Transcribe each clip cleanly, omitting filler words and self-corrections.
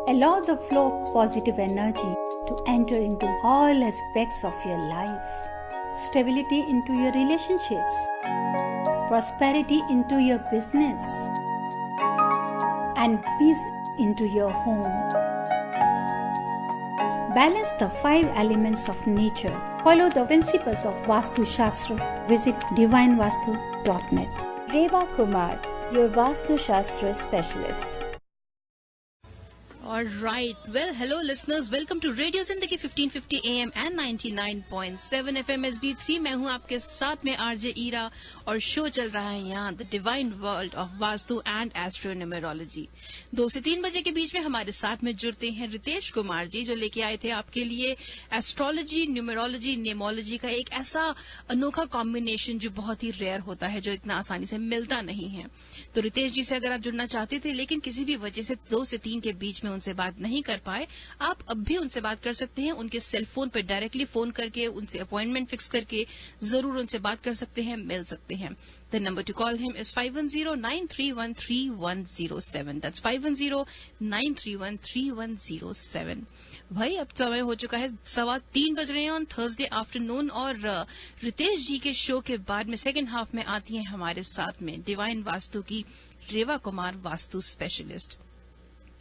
Allow the flow of positive energy to enter into all aspects of your life. Stability into your relationships. Prosperity into your business. And peace into your home. Balance the 5 elements of nature. Follow the principles of Vastu Shastra. Visit divinevastu.net. Reva Kumar, your Vastu Shastra specialist. All right. Well, hello listeners. Welcome to Radio Zindagi 1550 AM and 99.7 FM HD3. मैं हूँ आपके साथ में RJ Ira और show चल रहा है यहाँ the divine world of Vastu and astronumerology. 2 से 3 बजे के बीच में हमारे साथ में जुड़ते हैं रितेश कुमार जी, जो लेके आए थे आपके लिए एस्ट्रोलॉजी, न्यूमेरोलॉजी, नेमोलॉजी का एक ऐसा अनोखा कॉम्बिनेशन जो बहुत ही रेयर होता है, जो इतना आसानी से मिलता नहीं है। तो रितेश जी से अगर आप जुड़ना चाहते थे लेकिन किसी भी वजह से 2 से 3 के बीच में उनसे बात नहीं कर पाए, आप अब भी उनसे बात कर सकते हैं। उनके सेल फोन पर डायरेक्टली फोन करके उनसे अपॉइंटमेंट फिक्स करके जरूर उनसे बात कर सकते हैं, मिल सकते हैं। The number two call him is 5109313107। That's 5109313107। भाई अब समय हो चुका है 3:15 बज रहे हैं ऑन थर्सडे आफ्टरनून, और रितेश जी के शो के बाद में सेकेंड हाफ में आती है हमारे साथ में डिवाइन वास्तु की रेवा कुमार, वास्तु स्पेशलिस्ट।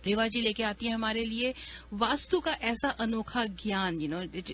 रेवा जी लेके आती है हमारे लिए वास्तु का ऐसा अनोखा ज्ञान।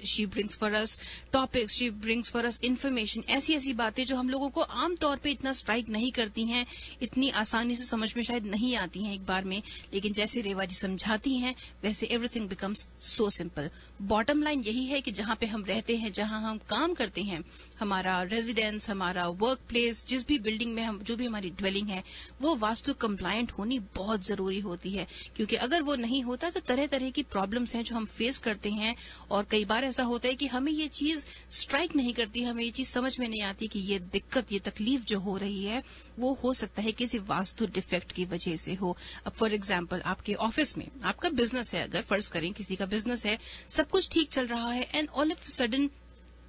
She brings for us topics, she brings for us information, ऐसी ऐसी बातें जो हम लोगों को आमतौर पे इतना स्ट्राइक नहीं करती हैं, इतनी आसानी से समझ में शायद नहीं आती हैं एक बार में, लेकिन जैसे रेवा जी समझाती हैं वैसे everything becomes so simple. Bottom line यही है कि जहां पे हम रहते हैं, जहां हम काम करते हैं, हमारा रेजिडेंस, हमारा वर्क प्लेस, जिस भी बिल्डिंग में हम, जो भी हमारी ड्वेलिंग है, वो वास्तु कंप्लायंट होनी बहुत जरूरी होती है। क्योंकि अगर वो नहीं होता तो तरह तरह की प्रॉब्लम्स हैं जो हम फेस करते हैं, और कई बार ऐसा होता है कि हमें ये चीज स्ट्राइक नहीं करती, हमें ये चीज समझ में नहीं आती कि ये दिक्कत, ये तकलीफ जो हो रही है वो हो सकता है किसी वास्तु डिफेक्ट की वजह से हो। अब फॉर एग्जाम्पल आपके ऑफिस में आपका बिजनेस है, अगर फर्ज करें किसी का बिजनेस है, सब कुछ ठीक चल रहा है, एंड ऑल ऑफ सडन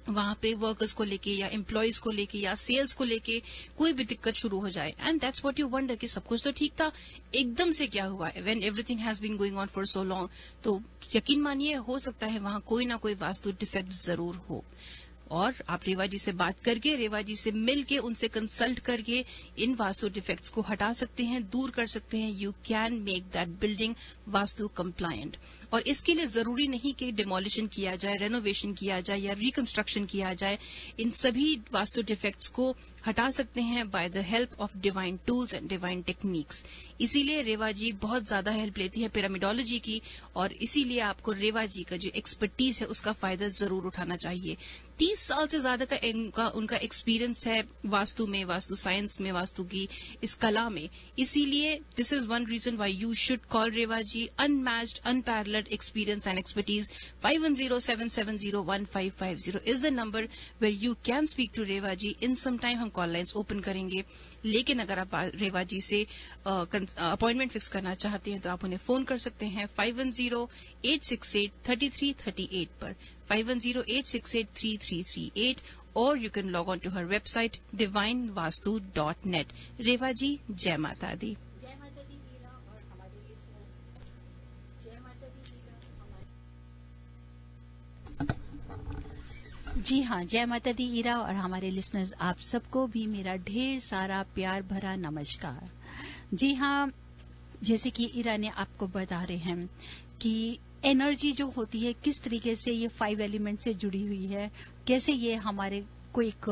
वहां पे वर्कर्स को लेके या एम्प्लॉयज को लेके या सेल्स को लेके कोई भी दिक्कत शुरू हो जाए, and that's what you wonder कि सब कुछ तो ठीक था, एकदम से क्या हुआ when everything has been going on for so long. तो यकीन मानिए हो सकता है वहां कोई ना कोई वास्तु डिफेक्ट जरूर हो। और आप रेवा जी से बात करके, रेवा जी से मिलके, उनसे कंसल्ट करके इन वास्तु डिफेक्ट्स को हटा सकते हैं, दूर कर सकते हैं। You can make that building vastu compliant. और इसके लिए जरूरी नहीं कि डिमोलिशन किया जाए, रेनोवेशन किया जाए या रिकंस्ट्रक्शन किया जाए। इन सभी वास्तु डिफेक्ट्स को हटा सकते हैं by the help of divine tools and divine techniques. इसीलिए रेवा जी बहुत ज्यादा हेल्प लेती है पिरामिडोलॉजी की, और इसीलिए आपको रेवा जी का जो एक्सपर्टीज है उसका फायदा जरूर उठाना चाहिए। 30 साल से ज्यादा का उनका एक्सपीरियंस है वास्तु में, वास्तु साइंस में, वास्तु की इस कला में। इसीलिए this is one reason why you should call Reva ji. Unmatched, unparalleled experience and expertise. 5107701550 is the number where you can speak to Reva ji. In some time हम कॉल लाइन्स ओपन करेंगे, लेकिन अगर आप रेवा जी से अपॉइंटमेंट फिक्स करना चाहते हैं तो आप उन्हें फोन कर सकते हैं 5108683338 पर, 5108683338, और you can log on to her website divinevastu.net। Reva ji, जय माता दी। जय माता दी ईरा और हमारे लिसनर्स, जय माता दी ईरा हमारे, जी हाँ, जय माता दी ईरा और हमारे लिसनर्स, आप सबको भी मेरा ढेर सारा प्यार भरा नमस्कार। जी हाँ, जैसे कि ईरा ने आपको बता रहे हैं कि एनर्जी जो होती है किस तरीके से ये 5 एलिमेंट से जुड़ी हुई है, कैसे ये हमारे को एक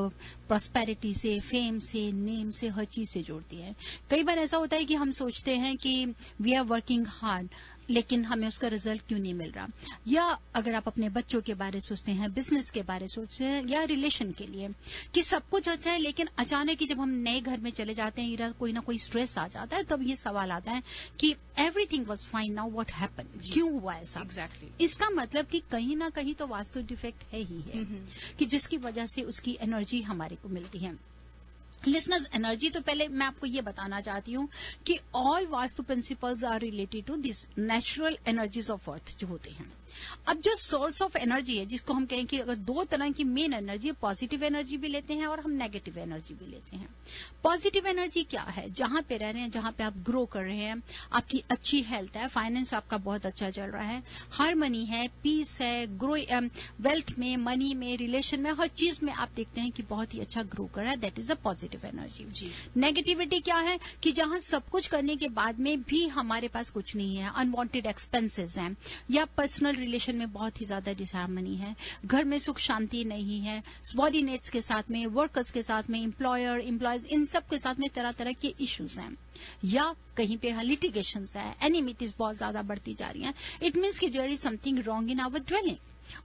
प्रॉस्पेरिटी से, फेम से, नेम से, हर चीज से जोड़ती है। कई बार ऐसा होता है कि हम सोचते हैं कि वी आर वर्किंग हार्ड, लेकिन हमें उसका रिजल्ट क्यों नहीं मिल रहा। या अगर आप अपने बच्चों के बारे सोचते हैं, बिजनेस के बारे सोचते हैं, या रिलेशन के लिए कि सब कुछ अच्छा है, लेकिन अचानक ही जब हम नए घर में चले जाते हैं, कोई ना कोई स्ट्रेस आ जाता है, तब ये सवाल आता है कि everything was fine, now what happened, क्यों हुआ ऐसा। एग्जैक्टली। इसका मतलब कि कहीं ना कहीं तो वास्तु डिफेक्ट है ही है, कि जिसकी वजह से उसकी एनर्जी हमारे को मिलती है। लिसनर्स, एनर्जी तो पहले मैं आपको ये बताना चाहती हूँ कि all vastu principles are related to this natural energies of earth जो होते हैं। अब जो सोर्स ऑफ एनर्जी है, जिसको हम कहें कि अगर दो तरह की मेन एनर्जी है, पॉजिटिव एनर्जी भी लेते हैं और हम नेगेटिव एनर्जी भी लेते हैं। पॉजिटिव एनर्जी क्या है? जहां पे रह रहे हैं, जहां पे आप ग्रो कर रहे हैं, आपकी अच्छी हेल्थ है, फाइनेंस आपका बहुत अच्छा चल रहा है, हार्मनी है, पीस है, ग्रो वेल्थ में, मनी में, रिलेशन में, हर चीज में आप देखते हैं कि बहुत ही अच्छा ग्रो कर रहा है। That is a positive energy. Negativity क्या है? कि जहां सब कुछ करने के बाद में भी हमारे पास कुछ नहीं है, अनवांटेड एक्सपेंसेस हैं, या पर्सनल रिलेशन में बहुत ही ज्यादा डिसहार्मनी है, घर में सुख शांति नहीं है, सबॉर्डिनेट्स के साथ में, वर्कर्स के साथ में, एम्प्लॉयर एम्प्लॉयज, इन सब के साथ में तरह तरह के इश्यूज हैं, या कहीं पे लिटिगेशंस है, एनिमिटीज बहुत ज्यादा बढ़ती जा रही हैं। इट मीन्स कि there is something wrong in our dwelling.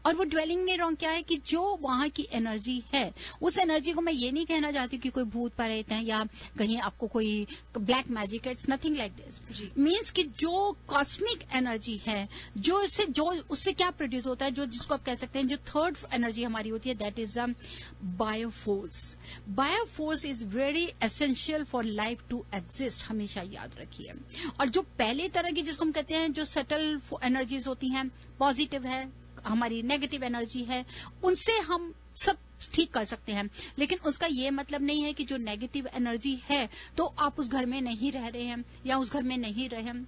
और वो ड्वेलिंग में रॉन्ग क्या है? कि जो वहां की एनर्जी है, उस एनर्जी को मैं ये नहीं कहना चाहती कि कोई भूत प्रेत है या कहीं आपको कोई ब्लैक मैजिक है, it's nothing like this. Means कि जो कॉस्मिक एनर्जी है, जो उससे क्या प्रोड्यूस होता है, जो जिसको आप कह सकते हैं जो थर्ड एनर्जी हमारी होती है, that is bioforce. Bioforce is very essential for life to exist, हमेशा याद रखिए। और जो पहले तरह की जिसको हम कहते हैं जो सटल एनर्जीज होती हैं, पॉजिटिव है, हमारी नेगेटिव एनर्जी है, उनसे हम सब ठीक कर सकते हैं। लेकिन उसका ये मतलब नहीं है कि जो नेगेटिव एनर्जी है तो आप उस घर में नहीं रह रहे हैं या उस घर में नहीं रहे हैं।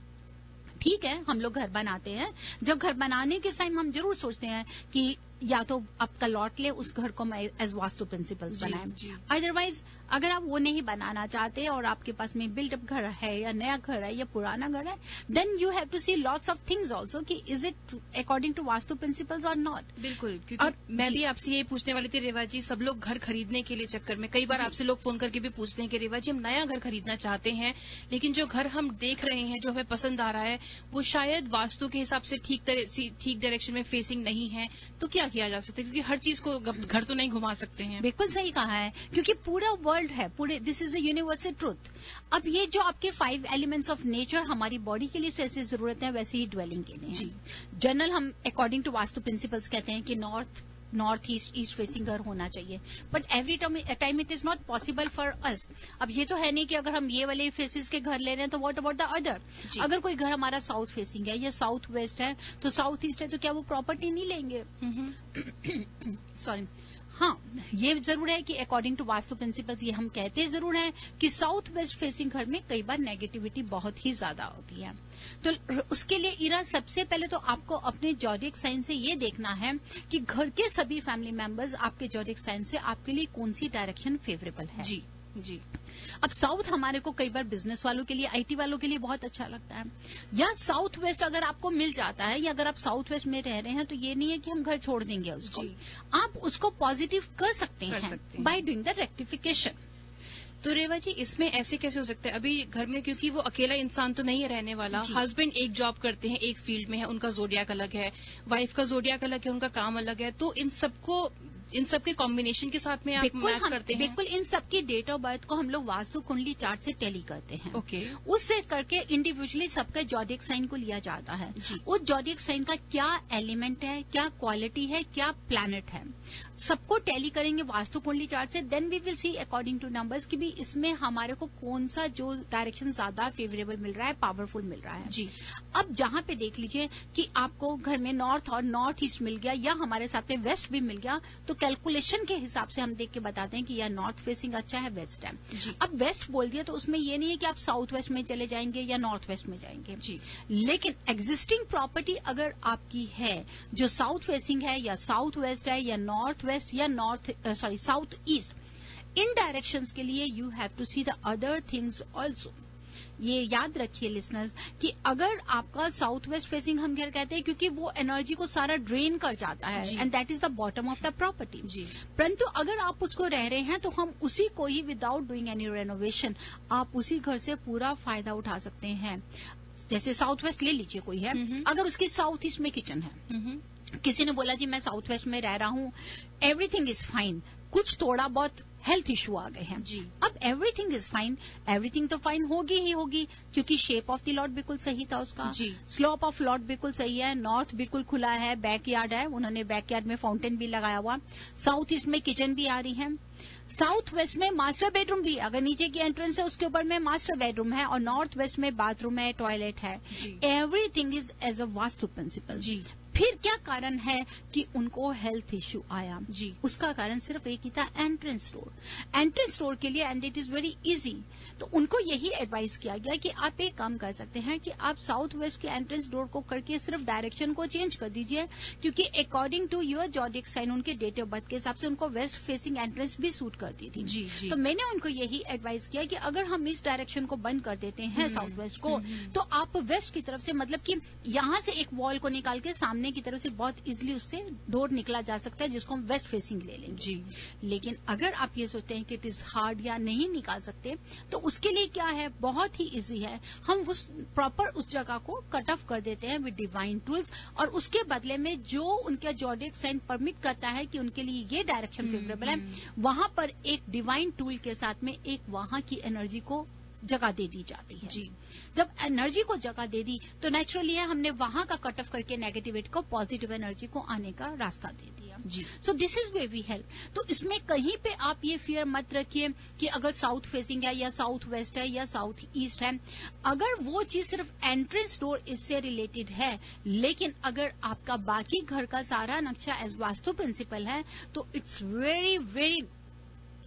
ठीक है, हम लोग घर बनाते हैं, जब घर बनाने के टाइम हम जरूर सोचते हैं कि या तो आपका लॉट ले, उस घर को एज वास्तु प्रिंसिपल्स बनाएं। अदरवाइज अगर आप वो नहीं बनाना चाहते और आपके पास में बिल्डअप घर है या नया घर है या पुराना घर है, then you have to see lots of things also कि is it according to Vastu principles और नॉट। बिल्कुल, क्योंकि मैं भी आपसे ये पूछने वाली थी रेवा जी, सब लोग घर खरीदने के लिए चक्कर में कई बार आपसे लोग फोन करके भी पूछते हैं कि रेवा जी हम नया घर खरीदना चाहते हैं, लेकिन जो घर हम देख रहे हैं, जो हमें पसंद आ रहा है, वो शायद वास्तु के हिसाब से ठीक डायरेक्शन में फेसिंग नहीं है, तो क्या किया जा सकता है? क्योंकि हर चीज को घर तो नहीं घुमा सकते हैं। बिल्कुल सही कहा है, क्योंकि पूरा वर्ल्ड है, पूरे this is the universal truth. अब ये जो आपके 5 एलिमेंट्स ऑफ नेचर हमारी बॉडी के लिए जैसी जरूरत है वैसे ही ड्वेलिंग के लिए जी। जनरल हम अकॉर्डिंग टू वास्तु प्रिंसिपल्स कहते हैं कि नॉर्थ ईस्ट फेसिंग घर होना चाहिए, but every time it is not possible for us. अब ये तो है नहीं कि अगर हम ये वाले फेसिस के घर ले रहे हैं तो व्हाट अबाउट द अदर। अगर कोई घर हमारा साउथ फेसिंग है या साउथ वेस्ट है तो साउथ ईस्ट है, तो क्या वो प्रॉपर्टी नहीं लेंगे? सॉरी, हाँ, ये जरूर है कि अकॉर्डिंग टू वास्तु प्रिंसिपल्स ये हम कहते जरूर हैं कि साउथ वेस्ट फेसिंग घर में कई बार नेगेटिविटी बहुत ही ज्यादा होती है। तो उसके लिए इरा सबसे पहले तो आपको अपने जॉडिक साइन से ये देखना है कि घर के सभी फैमिली मेंबर्स आपके जॉडिक साइन से आपके लिए कौन सी डायरेक्शन फेवरेबल है। जी। अब साउथ हमारे को कई बार बिजनेस वालों के लिए, आईटी वालों के लिए बहुत अच्छा लगता है, या साउथ वेस्ट अगर आपको मिल जाता है, या अगर आप साउथ वेस्ट में रह रहे हैं तो ये नहीं है कि हम घर छोड़ देंगे उसको, आप उसको पॉजिटिव कर सकते हैं बाय डूइंग द रेक्टिफिकेशन। तो रेवा जी, इसमें ऐसे कैसे हो सकता है? अभी घर में क्योंकि वो अकेला इंसान तो नहीं है रहने वाला, हस्बैंड एक जॉब करते हैं, एक फील्ड में है, उनका जोडियाक अलग है, वाइफ का जोडियाक अलग है, उनका काम अलग है, तो इन सबके कॉम्बिनेशन के साथ में आप मैच करते हैं? बिल्कुल, इन सबकी डेट ऑफ बर्थ को हम लोग वास्तु कुंडली चार्ट से टैली करते हैं। ओके। उससे करके इंडिविजुअली सबका जॉडिक साइन को लिया जाता है। उस जॉडिक साइन का क्या एलिमेंट है, क्या क्वालिटी है, क्या प्लैनेट है, सबको टैली करेंगे वास्तु कुंडली चार्ट से। Then we will see according to numbers कि भी इसमें हमारे को कौन सा जो डायरेक्शन ज्यादा फेवरेबल मिल रहा है, पावरफुल मिल रहा है। जी। अब जहां पे देख लीजिए कि आपको घर में नॉर्थ और नॉर्थ ईस्ट मिल गया, या हमारे साथ में वेस्ट भी मिल गया, तो कैलकुलेशन के हिसाब से हम देख के बताते हैं कि या नॉर्थ फेसिंग अच्छा है, वेस्ट है। अब वेस्ट बोल दिया तो उसमें ये नहीं है कि आप साउथ वेस्ट में चले जाएंगे या नॉर्थ वेस्ट में जाएंगे। जी। लेकिन एग्जिस्टिंग प्रॉपर्टी अगर आपकी है जो साउथ फेसिंग है, या साउथ वेस्ट है, या नॉर्थ वेस्ट, या साउथ ईस्ट, इन डायरेक्शंस के लिए you have to see the other things also. ये याद रखिए लिसनर्स कि अगर आपका साउथ वेस्ट फेसिंग हम घर कहते हैं क्योंकि वो एनर्जी को सारा ड्रेन कर जाता है, and that is the bottom of the property. परंतु अगर आप उसको रह रहे हैं तो हम उसी को ही विदाउट डूइंग एनी रेनोवेशन आप उसी घर से पूरा फायदा उठा सकते हैं। जैसे साउथ वेस्ट ले लीजिए कोई है, अगर उसके साउथ ईस्ट में किचन है, किसी ने बोला जी मैं साउथ वेस्ट में रह रहा हूं, एवरीथिंग इज फाइन, कुछ थोड़ा बहुत हेल्थ इश्यू आ गए हैं जी। अब एवरीथिंग इज फाइन, एवरीथिंग तो फाइन होगी ही होगी, क्योंकि शेप ऑफ द लॉट बिल्कुल सही था उसका, जी। स्लोप ऑफ लॉट बिल्कुल सही है, नॉर्थ बिल्कुल खुला है, बैकयार्ड है, उन्होंने बैकयार्ड में फाउंटेन भी लगाया हुआ, साउथ ईस्ट में किचन भी आ रही है, साउथ वेस्ट में मास्टर बेडरूम भी, अगर नीचे की एंट्रेंस है उसके ऊपर में मास्टर बेडरूम है, और नॉर्थ वेस्ट में बाथरूम है, टॉयलेट है, everything is as a Vastu principle. जी। फिर क्या कारण है कि उनको हेल्थ इश्यू आया? जी। उसका कारण सिर्फ एक ही था, एंट्रेंस डोर। एंट्रेंस डोर के लिए, and it is very easy, तो उनको यही एडवाइस किया गया कि आप एक काम कर सकते हैं कि आप साउथ वेस्ट के एंट्रेंस डोर को करके सिर्फ डायरेक्शन को चेंज कर दीजिए, क्योंकि according to your zodiac sign, उनके डेट ऑफ बर्थ के हिसाब से उनको वेस्ट फेसिंग एंट्रेंस भी सूट करती थी। जी, जी। तो मैंने उनको यही एडवाइस किया कि अगर हम इस डायरेक्शन को बंद कर देते हैं साउथ वेस्ट को, तो आप वेस्ट की तरफ से, मतलब कि यहां से एक वॉल को निकाल के सामने की तरफ से बहुत इजीली उससे डोर निकला जा सकता है, जिसको हम वेस्ट फेसिंग ले लेंगे। जी। लेकिन अगर आप ये सोचते हैं कि इट इज हार्ड या नहीं निकाल सकते, तो उसके लिए क्या है, बहुत ही इजी है, हम उस प्रॉपर उस जगह को कट ऑफ कर देते हैं विद डिवाइन टूल्स, और उसके बदले में जो उनका जॉडिक साइन परमिट करता है कि उनके लिए ये डायरेक्शन फेवरेबल है, वहां पर एक डिवाइन टूल के साथ में एक वहां की एनर्जी को जगह दे दी जाती है। जी। जब एनर्जी को जगह दे दी तो नेचुरली है हमने वहां का कट ऑफ करके नेगेटिविटी को पॉजिटिव एनर्जी को आने का रास्ता दे दिया। जी। So this is way we help. तो इसमें कहीं पे आप ये फियर मत रखिए कि अगर साउथ फेसिंग है या साउथ वेस्ट है या साउथ ईस्ट है, अगर वो चीज सिर्फ एंट्रेंस डोर इससे रिलेटेड है, लेकिन अगर आपका बाकी घर का सारा नक्शा एज वास्तु प्रिंसिपल है, तो it's very very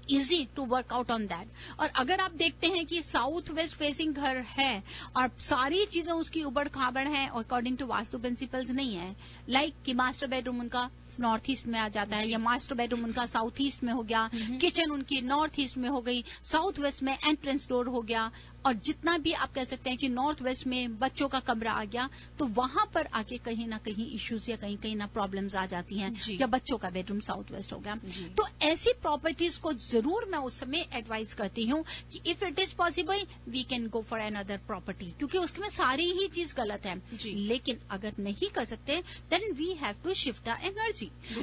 easy to work out on that. और अगर आप देखते हैं कि साउथ वेस्ट फेसिंग घर है और सारी चीजें उसकी उबड़ खाबड़ हैं और अकॉर्डिंग टू वास्तु प्रिंसिपल्स नहीं है, लाइक कि मास्टर बेडरूम उनका नॉर्थ ईस्ट में आ जाता है, या मास्टर बेडरूम उनका साउथ ईस्ट में हो गया, किचन उनकी नॉर्थ ईस्ट में हो गई, साउथ वेस्ट में एंट्रेंस डोर हो गया, और जितना भी आप कह सकते हैं कि नॉर्थ वेस्ट में बच्चों का कमरा आ गया, तो वहां पर आके कहीं ना कहीं इश्यूज या कहीं कहीं ना प्रॉब्लम्स आ जाती हैं, या बच्चों का बेडरूम साउथ वेस्ट हो गया। तो ऐसी प्रॉपर्टीज को जरूर मैं उस समय एडवाइस करती हूँ कि if it is possible we can go for another property, क्योंकि उसमें सारी ही चीज गलत है। लेकिन अगर नहीं कर सकते then we have to shift the energy.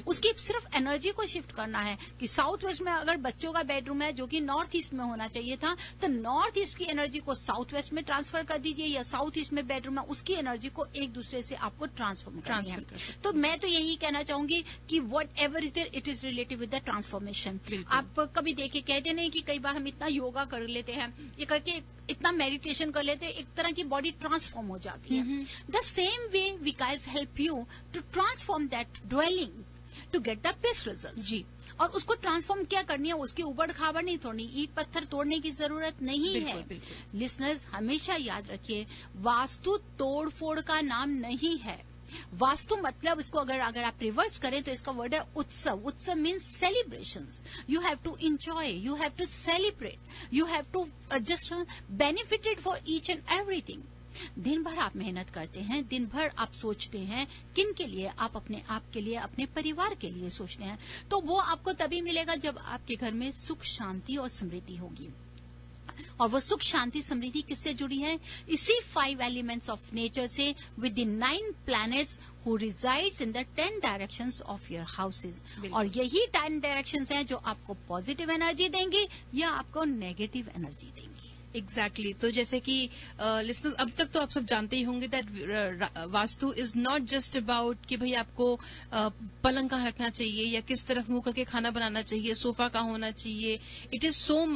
उसकी सिर्फ एनर्जी को शिफ्ट करना है कि साउथ वेस्ट में अगर बच्चों का बेडरूम है जो कि नॉर्थ ईस्ट में होना चाहिए था, तो नॉर्थ ईस्ट की एनर्जी को साउथ वेस्ट में ट्रांसफर कर दीजिए, या साउथ ईस्ट में बेडरूम है उसकी एनर्जी को एक दूसरे से आपको ट्रांसफॉर्म करनी है। तो मैं तो यही कहना चाहूंगी कि whatever is there it is related with the transformation. आप कभी देखे, कहते नहीं कि कई बार हम इतना योगा कर लेते हैं, ये करके इतना मेडिटेशन कर लेते हैं, एक तरह की बॉडी ट्रांसफॉर्म हो जाती है। The same way we guys help you to transform that dwelling to get the best result. जी। और उसको ट्रांसफॉर्म क्या करनी है, उसकी उबड़ खाबड़ नहीं तोड़नी, ईट पत्थर तोड़ने की जरूरत नहीं है। लिसनर्स हमेशा याद रखिए, वास्तु तोड़ फोड़ का नाम नहीं है। वास्तु मतलब इसको अगर आप रिवर्स करें तो इसका वर्ड है उत्सव। उत्सव means celebrations. You have to enjoy, you have to celebrate, you have to just benefited for each and everything. दिन भर आप मेहनत करते हैं, दिन भर आप सोचते हैं, किन के लिए? आप अपने आप के लिए, अपने परिवार के लिए सोचते हैं, तो वो आपको तभी मिलेगा जब आपके घर में सुख शांति और समृद्धि होगी। और वो सुख शांति समृद्धि किससे जुड़ी है? इसी 5 एलिमेंट्स ऑफ नेचर से, with the 9 planets who resides in the 10 directions of your houses. और यही 10 डायरेक्शंस हैं जो आपको पॉजिटिव एनर्जी देंगी या आपको नेगेटिव एनर्जी देंगी। एग्जैक्टली। तो जैसे कि लिसनर्स अब तक तो आप सब जानते ही होंगे that vastu is not just about कि भाई आपको पलंग कहाँ रखना चाहिए या किस तरफ मुंह करके खाना बनाना चाहिए, सोफा कहाँ होना चाहिए। It is so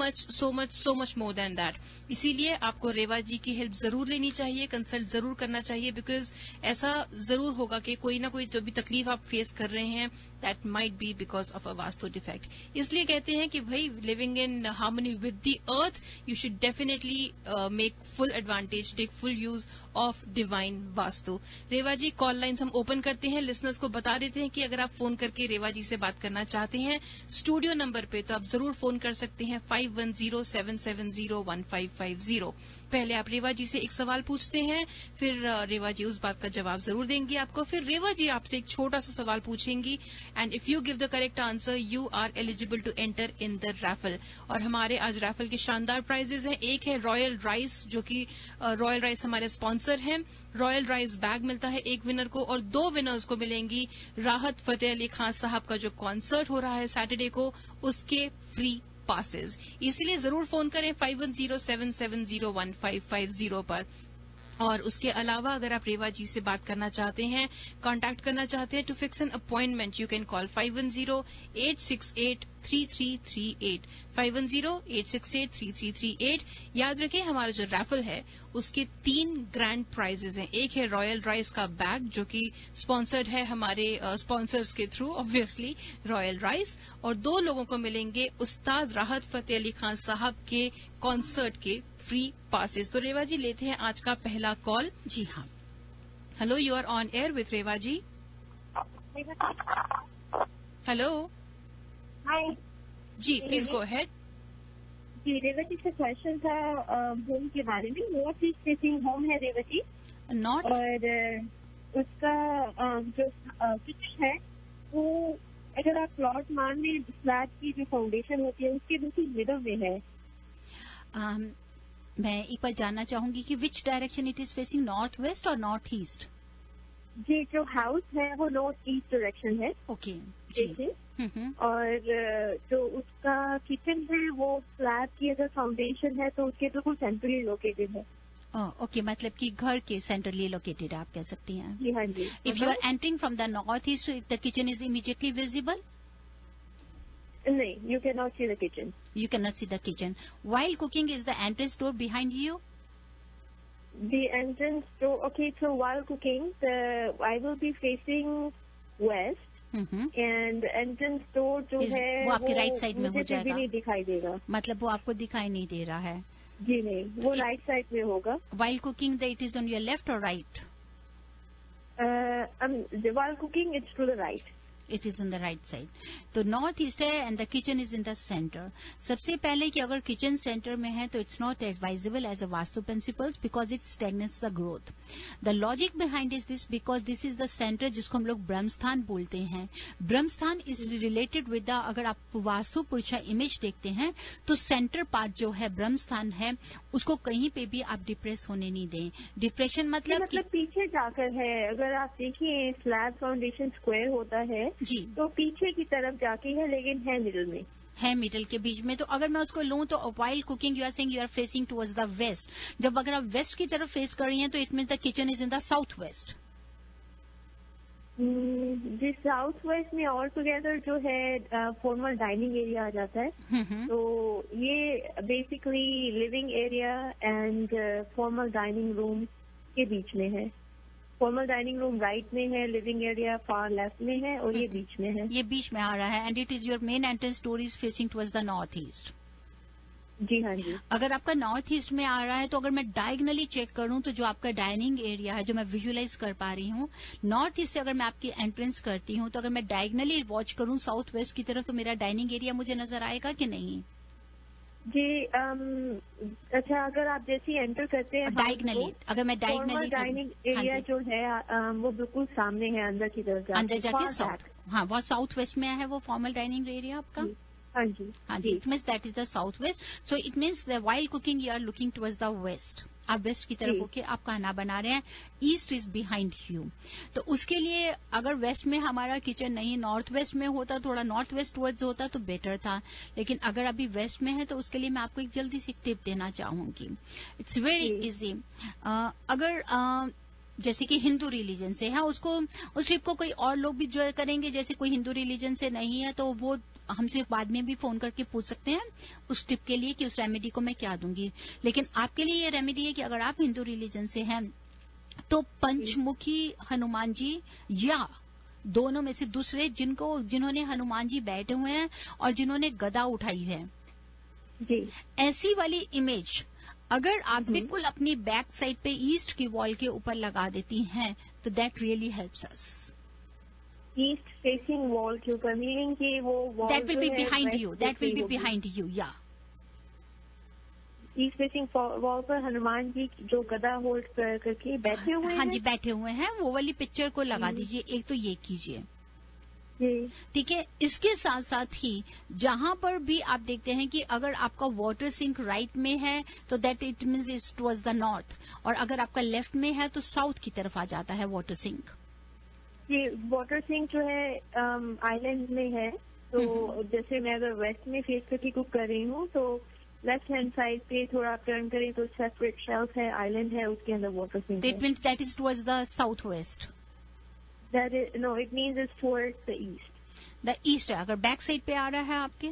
much more than that. इसीलिए आपको रेवा जी की हेल्प जरूर लेनी चाहिए, कंसल्ट जरूर करना चाहिए, बिकॉज ऐसा जरूर होगा कि कोई ना कोई जो भी तकलीफ आप फेस कर रहे हैं that might be because of a Vastu defect. इसलिए कहते हैं कि भाई living in harmony with the earth, you should definitely make full advantage, take full use of divine Vastu. Reva ji, call lines हम ओपन करते हैं, लिसनर्स को बता देते हैं कि अगर आप फोन करके रेवा जी से बात करना चाहते हैं स्टूडियो नंबर पे, तो आप जरूर फोन कर सकते हैं 5107701550 पहले आप रेवा जी से एक सवाल पूछते हैं, फिर रेवा जी उस बात का जवाब जरूर देंगी आपको, फिर रेवा जी आपसे एक छोटा सा सवाल पूछेंगी, and if you give the correct answer you are eligible to enter in the raffle. और हमारे आज रैफल के शानदार प्राइजेज हैं। एक है रॉयल राइस, जो कि रॉयल राइस हमारे स्पॉन्सर हैं। रॉयल राइस बैग मिलता है एक विनर को, और 2 विनर्स को मिलेंगी राहत फतेह अली खान साहब का जो कॉन्सर्ट हो रहा है सैटरडे को, उसके फ्री पासेस। इसलिए जरूर फोन करें 5107701550 पर। और उसके अलावा अगर आप रेवा जी से बात करना चाहते हैं, कांटेक्ट करना चाहते हैं to fix an appointment, you can call 5108683338 5108683338। याद रखें हमारा जो रैफल है उसके 3 ग्रैंड प्राइजेज हैं। एक है रॉयल राइस का बैग, जो कि स्पॉन्सर्ड है हमारे स्पॉन्सर्स के थ्रू ऑब्वियसली रॉयल राइस, और 2 लोगों को मिलेंगे उस्ताद राहत फतेह अली खान साहब के कॉन्सर्ट के फ्री पासेस। तो रेवा जी लेते हैं आज का पहला कॉल। जी हाँ, hello, you are on air with Reva ji. Hello, hi जी प्लीज गो अहेड। जी, रेवा जी से क्वेश्चन था होम के बारे में। नॉर्थ ईस्ट फेसिंग होम है रेवा जी, नॉट और उसका जो किचन है वो अगर आप प्लॉट मान लें, फ्लैट की जो फाउंडेशन होती है उसके बिल्कुल मिडल में है। मैं एक बार जानना चाहूंगी कि which direction it is facing, north west और नॉर्थ ईस्ट? जी, जो हाउस है वो नॉर्थ ईस्ट डायरेक्शन है। ओके जी। और जो उसका किचन है वो फ्लैट की अगर फाउंडेशन है तो उसके बिल्कुल सेंट्रली लोकेटेड है। ओके, मतलब कि घर के सेंट्रली लोकेटेड आप कह सकती हैं। जी हाँ जी। If you are entering from the north east, the kitchen is immediately visible? नहीं, you cannot see the kitchen. You cannot see the kitchen. While cooking, is the entrance door behind you? The entrance door, okay, so while cooking, I will be facing west, and entrance door जो है वो आपके right side में हो मुझे जाएगा, भी नहीं दिखाई देगा। मतलब वो आपको दिखाई नहीं दे रहा है? जी नहीं, वो राइट साइड में होगा। While cooking, it is on your left or right? While cooking, it's to the right. It is on the right side. तो नॉर्थ ईस्ट है and the kitchen is in the centre. सबसे पहले कि अगर kitchen centre में है तो it's not advisable as a Vastu principles because it stagnates the growth. The logic behind is this because this is the centre जिसको हम लोग ब्रह्मस्थान बोलते हैं। Brahmasthan is related with the, अगर आप वास्तु पुरुषा इमेज देखते हैं तो सेंटर पार्ट जो है ब्रह्मस्थान है उसको कहीं पे भी आप डिप्रेस होने नहीं दें। डिप्रेशन मतलब पीछे जाकर है। अगर आप देखिए स्लैब फाउंडेशन स्क्वायर होता है जी, तो पीछे की तरफ जाके है, लेकिन है मिडिल में, है मिडिल के बीच में। तो अगर मैं उसको लूं तो while cooking you are saying you are facing towards the west. जब अगर आप वेस्ट की तरफ फेस कर रही हैं तो it means the kitchen is in the south west. जी, साउथ वेस्ट में ऑल टुगेदर जो है फॉर्मल डाइनिंग एरिया आ जाता है। तो ये basically living area and formal dining room के बीच में है। फॉर्मल डाइनिंग रूम राइट में है, लिविंग एरिया फार लेफ्ट में है, और ये बीच में है। ये बीच में आ रहा है and it is your main entrance door is facing towards the north east. जी हाँ जी। अगर आपका नॉर्थ ईस्ट में आ रहा है तो अगर मैं डायगनली चेक करूं तो जो आपका डाइनिंग एरिया है जो मैं विजुअलाइज कर पा रही हूं, नॉर्थ ईस्ट से अगर मैं आपकी एंट्रेंस करती हूं तो अगर मैं डायगनली वॉच करूं साउथ वेस्ट की तरफ तो मेरा डाइनिंग एरिया मुझे नजर आएगा कि नहीं? जी, अच्छा, अगर आप जैसे एंटर करते हैं डायगनली, अगर मैं डायगनली डाइनिंग एरिया जो है वो बिल्कुल सामने है, अंदर की तरफ अंदर जाके साउथ, हाँ वो साउथ वेस्ट में है वो फॉर्मल डाइनिंग एरिया आपका। हाँ जी, हाँ जी, it means that is the south west. So it means while cooking you are looking towards the west. आप वेस्ट की तरफ होके आप खाना बना रहे हैं, ईस्ट इज बिहाइंड यू। तो उसके लिए अगर वेस्ट में हमारा किचन नहीं, नॉर्थ वेस्ट में होता, थोड़ा नॉर्थ वेस्ट टुवर्ड्स होता तो बेटर था, लेकिन अगर अभी वेस्ट में है तो उसके लिए मैं आपको एक जल्दी सी टिप देना चाहूंगी। It's very easy. अगर जैसे कि हिंदू रिलीजन से है उसको, उस टिप को कोई और लोग भी जो करेंगे, जैसे कोई हिंदू रिलीजन से नहीं है तो वो हमसे बाद में भी फोन करके पूछ सकते हैं उस टिप के लिए कि उस रेमेडी को मैं क्या दूंगी। लेकिन आपके लिए ये रेमेडी है कि अगर आप हिंदू रिलीजन से हैं तो पंचमुखी हनुमान जी या दोनों में से दूसरे जिन्होंने हनुमान जी बैठे हुए हैं और जिन्होंने गदा उठाई है जी, ऐसी वाली इमेज अगर आप बिल्कुल अपनी बैक साइड पे ईस्ट की वॉल के ऊपर लगा देती हैं तो that really helps us. East facing wall के ऊपर, मीनिंग कि वो wall that will be behind you, that will be behind you, या ईस्ट फेसिंग वॉल पर हनुमान जी जो गदा होल्ड करके बैठे हुए हैं। हाँ जी, बैठे हुए हैं, वो वाली पिक्चर को लगा दीजिए। एक तो ये कीजिए, ठीक है। इसके साथ साथ ही जहां पर भी आप देखते हैं कि अगर आपका वाटर सिंक राइट में है तो that it means is towards the north, और अगर आपका लेफ्ट में है तो साउथ की तरफ आ जाता है वाटर सिंक। ये वाटर सिंक जो है आइलैंड में है, तो जैसे मैं अगर वेस्ट में फेस करके कुक कर रही हूँ तो लेफ्ट हैंड साइड पे थोड़ा आप टर्न करें तो सेपरेट शेल्फ है, आइलैंड है, उसके अंदर वाटर सिंक है। That means that is towards the south waste. That is, no, it means it's towards the east. The east है, अगर बैक साइड पे आ रहा है आपके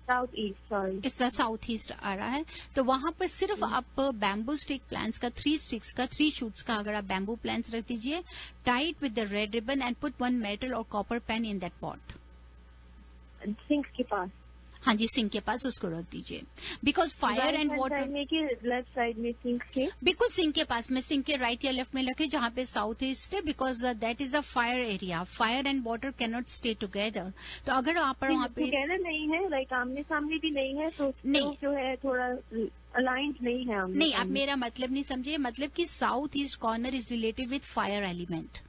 South east, sorry. It's the south east आ रहा है, तो वहां पर सिर्फ आप बैम्बू स्टिक प्लांट्स का 3 स्टिक्स का 3 शूट्स का अगर आप बैम्बू प्लांट्स रख दीजिए, tight with the red ribbon and put 1 metal और copper pen in that pot. Sink के पास। हाँ जी, सिंक के पास उसको रख दीजिए, बिकॉज फायर एंड वाटर में कि लेफ्ट साइड में सिंक के, बिल्कुल सिंक के पास में, सिंक के राइट या लेफ्ट में रखे जहां पे साउथ ईस्ट है, because that is a fire area. Fire and water can not stay together. तो अगर आप वहां पे टुगेदर नहीं है, लाइक आमने सामने भी नहीं है, तो नहीं जो है थोड़ा अलाइंड नहीं है। नहीं, आप मेरा मतलब नहीं समझे, मतलब कि south east corner is related with fire element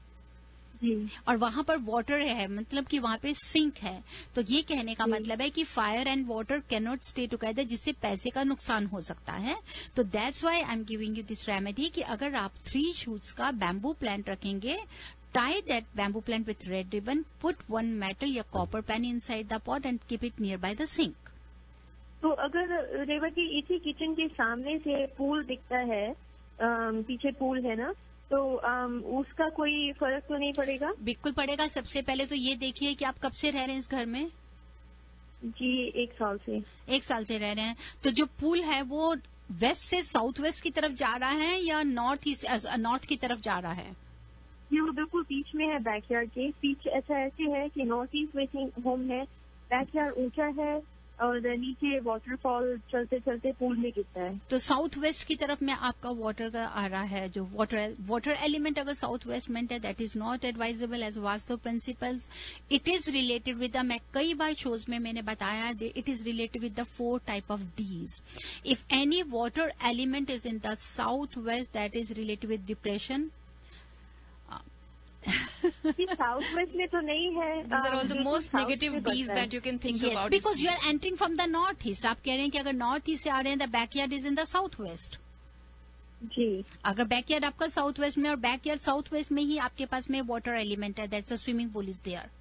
G, और वहां पर वाटर है, मतलब कि वहां पे सिंक है। तो ये कहने का मतलब है कि fire and water can not stay together, जिससे पैसे का नुकसान हो सकता है। तो that's why I am giving you this remedy कि अगर आप 3 शूट्स का बैम्बू प्लांट रखेंगे, tie that bamboo plant with red ribbon, put 1 metal या copper pen inside the pot and keep it nearby the sink. तो अगर रेवा जी इसी kitchen के सामने से पूल दिखता है, पीछे पूल है ना, तो उसका कोई फर्क तो नहीं पड़ेगा? बिल्कुल पड़ेगा। सबसे पहले तो ये देखिए कि आप कब से रह रहे हैं इस घर में? जी 1 साल से। 1 साल से रह रहे हैं। तो जो पूल है वो वेस्ट से साउथ वेस्ट की तरफ जा रहा है या नॉर्थ ईस्ट नॉर्थ की तरफ जा रहा है? ये वो बिल्कुल बीच में है, बैकयार्ड के पीछे। ऐसा ऐसे है कि नॉर्थ ईस्ट फेसिंग होम है, बैकयार्ड ऊंचा है और नीचे वाटरफॉल चलते चलते पूल में गिरता है। तो साउथ वेस्ट की तरफ में आपका वाटर का आ रहा है, जो वाटर एलिमेंट अगर साउथ वेस्ट में है, that is not advisable as Vastu principles. It is related with the, मैं कई बार शोज में मैंने बताया, it is related with the 4 type of डीज। If any water element is in the south west, that is related with depression. South west में तो नहीं है। These are all the most negative D's that you can think about. Because you are entering from the north east. आप कह रहे हैं कि अगर नॉर्थ ईस्ट से आ रहे हैं, the backyard is in the south west. जी, अगर बैकयार्ड आपका साउथ वेस्ट में और बैकयार्ड साउथ वेस्ट में ही आपके पास में वाटर एलिमेंट है, that's a swimming pool is there.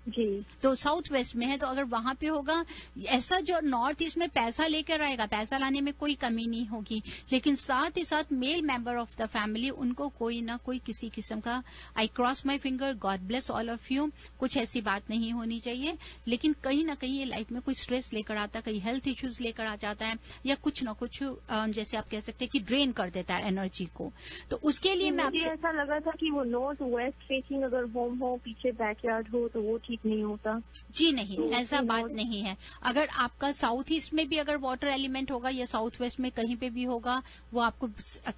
जी, तो साउथ वेस्ट में है, तो अगर वहां पे होगा, ऐसा जो नॉर्थ ईस्ट में पैसा लेकर आएगा, पैसा लाने में कोई कमी नहीं होगी, लेकिन साथ ही साथ male member of the family, उनको कोई ना कोई किसी किस्म का, I cross my finger, God bless all of you, कुछ ऐसी बात नहीं होनी चाहिए। लेकिन कहीं ना कहीं ये लाइफ में कोई स्ट्रेस लेकर आता है, कहीं हेल्थ इश्यूज लेकर आ जाता है, या कुछ ना कुछ जैसे आप कह सकते हैं कि ड्रेन कर देता है एनर्जी को। तो उसके लिए मैं मुझे ऐसा लगा था कि वो नॉर्थ वेस्ट फेसिंग अगर होम हो, पीछे बैकयार्ड हो, तो वो ठीक नहीं होता। जी नहीं, ऐसा बात नहीं है। अगर आपका साउथ ईस्ट में भी अगर वाटर एलिमेंट होगा या साउथ वेस्ट में कहीं पे भी होगा, वो आपको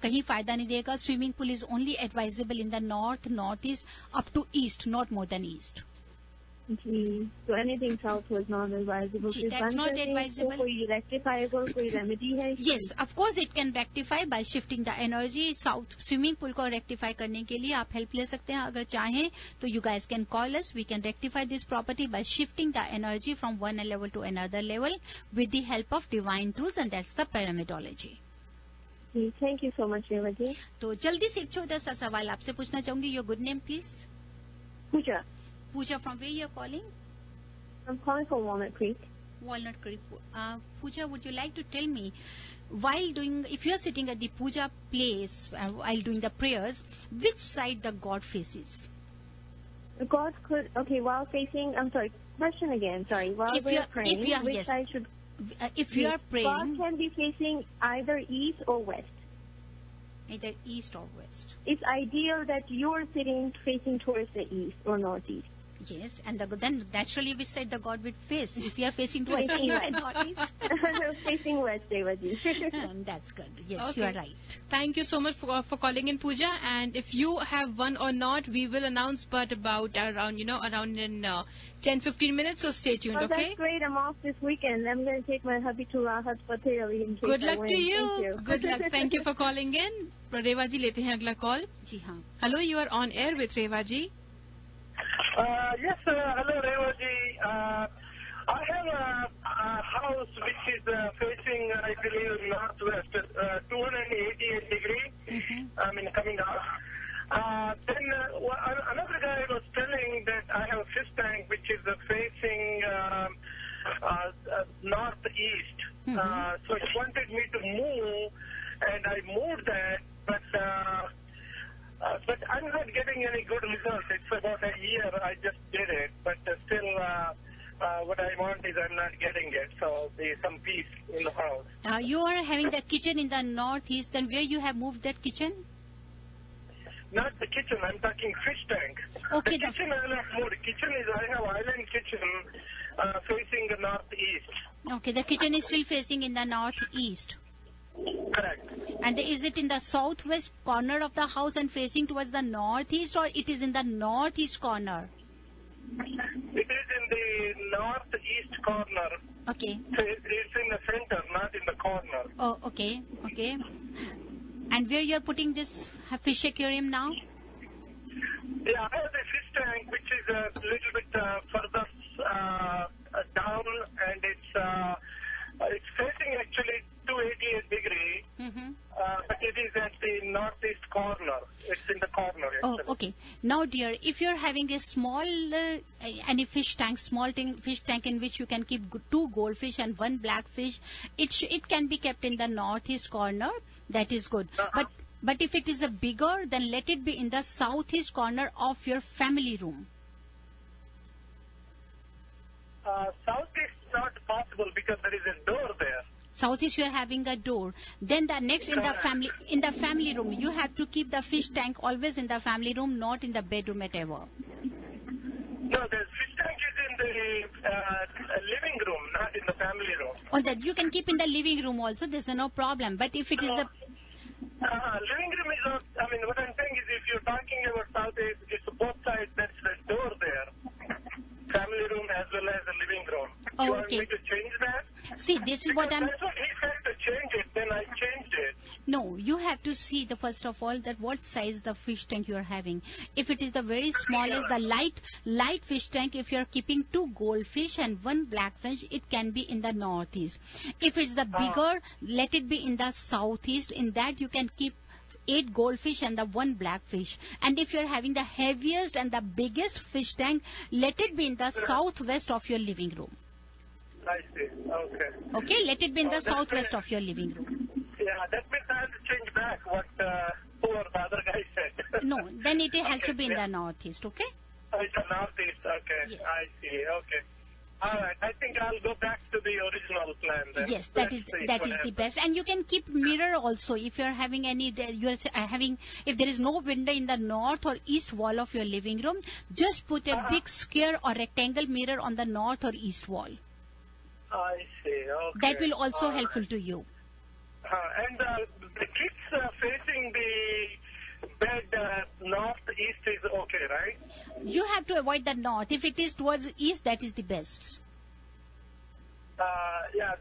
कहीं फायदा नहीं देगा। Swimming pool is only advisable in the north, north east up to east, not more than east. जी, तो anything south was not advisable. जी, that's not advisable. कोई रेक्टिफाइबल कोई रेमेडी है? Yes, of course it can rectify by shifting the energy. South swimming pool को rectify करने के लिए आप हेल्प ले सकते हैं अगर चाहें तो। You guys can call us, we can rectify this property by shifting the energy from one level to another level with the help of divine tools, and that's the pyramidology. Thank you so much Reva ji. तो जल्दी से एक छोटा सा सवाल आपसे पूछना चाहूंगी। Your good name please? Pooja. Pooja, from where you're calling? I'm calling from Walnut Creek. Walnut Creek. Pooja, would you like to tell me, while doing, if you're sitting at the puja place, while doing the prayers, which side the God faces? God could, okay, while facing, I'm sorry, question again, sorry, while we're praying, which yes. side should, if you are praying, God can be facing either east or west. Either east or west. It's ideal that you're sitting facing towards the east or northeast. Yes, and then naturally we said the god with face. If you are facing towards the east and northeast. Facing west, Revaji. That's good. Yes, Okay. you are right. Thank you so much for calling in, Pooja. And if you have won or not, we will announce, but about around in 10-15 minutes. So stay tuned, Oh, okay? that's great. I'm off this weekend. I'm going to take my hubby to Rahat Fateh in case Good I luck win. to Thank you. Good luck. Thank you for calling in. Rewa ji लेते हैं अगला call. जी हाँ. Hello, you are on air with Rewa ji. Yes, hello, Revaji. I have a house which is facing, I believe, northwest, 288 degree. I mean, coming out. Then another guy was telling that I have a fish tank which is facing northeast. So he wanted me to move, and I moved that, but I'm not getting any good results. It's about a year I just did it, but still what I want is I'm not getting it. So there's some peace in the house. You are having the kitchen in the northeast, then where you have moved that kitchen? Not the kitchen, I'm talking fish tank. Okay, the kitchen I have moved. Kitchen is, I have island kitchen facing the northeast. Okay, the kitchen is still facing in the northeast. Correct. And is it in the southwest corner of the house and facing towards the northeast, or it is in the northeast corner? It is in the northeast corner. Okay. So it's in the center, not in the corner. Oh, okay. Okay. And where you are putting this fish aquarium now? Yeah, I have a fish tank which is a little bit further down, and it's facing actually 288 degree, but it is at the northeast corner. It's in the corner. Oh, Actually. okay. Now, dear, if you're having a small, any fish tank, fish tank in which you can keep 2 goldfish and 1 blackfish, it can be kept in the northeast corner. That is good. But if it is a bigger, then let it be in the southeast corner of your family room. South is not possible because there is a door there. Southeast, you are having a door. Then the next in the family room, you have to keep the fish tank always in the family room, not in the bedroom at ever. No, the fish tank is in the living room, not in the family room. On that you can keep in the living room also. There's no problem. But if it is a living room is not, I mean, what I'm saying is if you're talking about southeast, it's both sides, that's the door there. Family room as well as the living room. Oh, you want okay. me to change that? See, this is what I'm... That's what he said to change it, then I changed it. No, you have to see the first of all that what size the fish tank you are having. If it is the very smallest, the light fish tank, if you are keeping 2 goldfish and 1 blackfish, it can be in the northeast. If it's the bigger, let it be in the southeast. In that you can keep 8 goldfish and the 1 blackfish. And if you're having the heaviest and the biggest fish tank, let it be in the southwest of your living room. I see. Okay. Okay, let it be in the southwest of your living room. Yeah, that means I have to change back what poor the other guy said. No, then it has to be in the northeast, okay? Oh, it's the northeast. Okay. Yes. I see. Okay. All right. I think I'll go back to the original plan then. Yes, that is Let's see what the happens. best. And you can keep mirror also if you're having if there is no window in the north or east wall of your living room, just put a big square or rectangle mirror on the north or east wall. I see. Okay. That will also All helpful right. to you. And the kids facing the bed northeast is okay, right? You have to avoid the north. If it is towards east, that is the best. Yeah,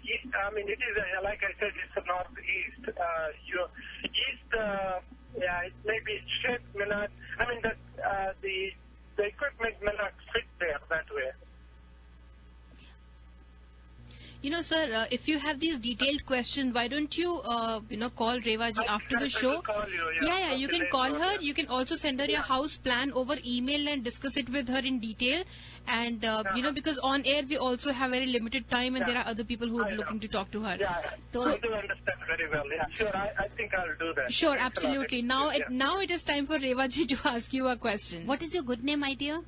east, I mean, it is, like I said, it's the northeast. Your east, yeah, it may be shape may not, I mean, the equipment may not fit there that way. You know, sir, if you have these detailed questions, why don't you, call Rewa ji after the show? I will call you, Yeah, you can Okay, call her. yeah. You can also send her your house plan over email and discuss it with her in detail. And, because on air we also have very limited time and there are other people who are I know. looking to talk to her. Yeah, So- I do understand very well. Yeah, sure, I think I'll do that. Sure, Thanks a lot. absolutely. Now, Yeah. now it is time for Rewa ji to ask you a question. What is your good name, my dear?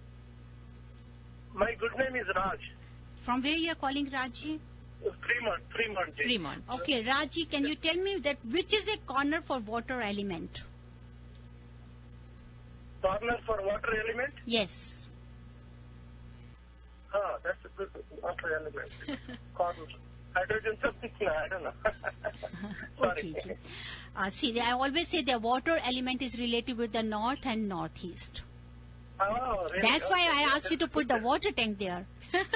My good name is Raj. From where you are calling, Raji? Fremont. Fremont. Okay, Raji, can you tell me that which is a corner for water element? Corner for water element? Yes. That's a good water element. Carbon, hydrogen, something. I don't know. Sorry. Okay. See, I always say the water element is related with the north and northeast. Oh, really? That's why I asked you to put the water tank there.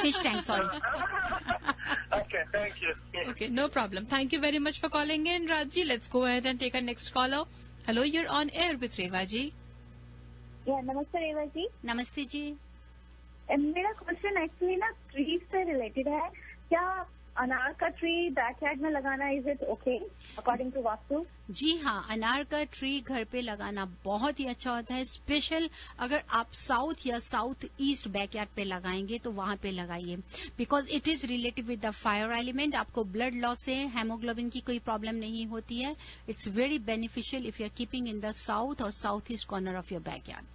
Fish tank, sorry. Okay, thank you. Okay, no problem. Thank you very much for calling in, Rajji. Let's go ahead and take our next caller. Hello, you're on air with Rewa ji. या नमस्ते रेवा जी. नमस्ते जी. मेरा question actually ना trees से related है. क्या अनार का ट्री बैकयार्ड में लगाना is it okay according to Vastu? जी हाँ, अनार का ट्री घर पे लगाना बहुत ही अच्छा होता है. स्पेशल अगर आप साउथ या साउथ ईस्ट बैकयार्ड पे लगाएंगे तो वहां पे लगाइए, because it is related with the fire element. आपको ब्लड लॉस से हेमोग्लोबिन की कोई प्रॉब्लम नहीं होती है. It's very beneficial if you are keeping in the south और south east corner of your backyard.